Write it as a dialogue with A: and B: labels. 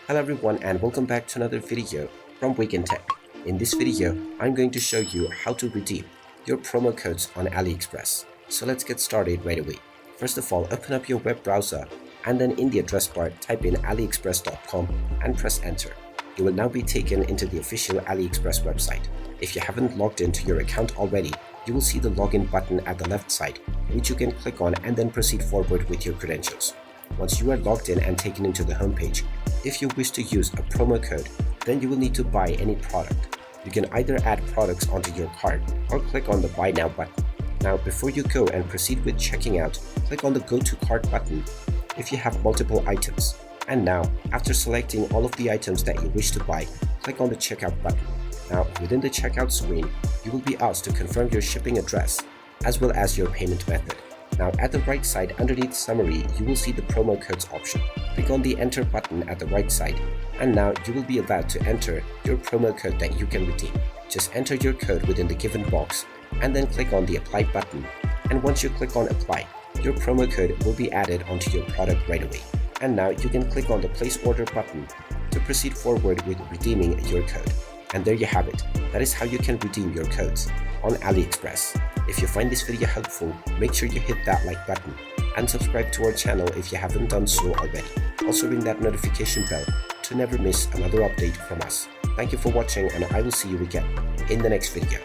A: Hello everyone and welcome back to another video from Weekend Tech. In this video, I'm going to show you how to redeem your promo codes on AliExpress. So let's get started right away. First of all, open up your web browser and then in the address bar type in aliexpress.com and press enter. You will now be taken into the official AliExpress website. If you haven't logged into your account already, you will see the login button at the left side, which you can click on and then proceed forward with your credentials. Once you are logged in and taken into the homepage, if you wish to use a promo code, then you will need to buy any product. You can either add products onto your cart or click on the Buy Now button. Now, before you go and proceed with checking out, click on the Go to Cart button if you have multiple items. And now, after selecting all of the items that you wish to buy, click on the Checkout button. Now, within the checkout screen, you will be asked to confirm your shipping address as well as your payment method. Now at the right side underneath summary, you will see the promo codes option. Click on the enter button at the right side and now you will be allowed to enter your promo code that you can redeem. Just enter your code within the given box and then click on the apply button. And once you click on apply, your promo code will be added onto your product right away. And now you can click on the place order button to proceed forward with redeeming your code. And there you have it. That is how you can redeem your codes on AliExpress. If you find this video helpful, make sure you hit that like button and subscribe to our channel if you haven't done so already. Also ring that notification bell to never miss another update from us. Thank you for watching and I will see you again in the next video.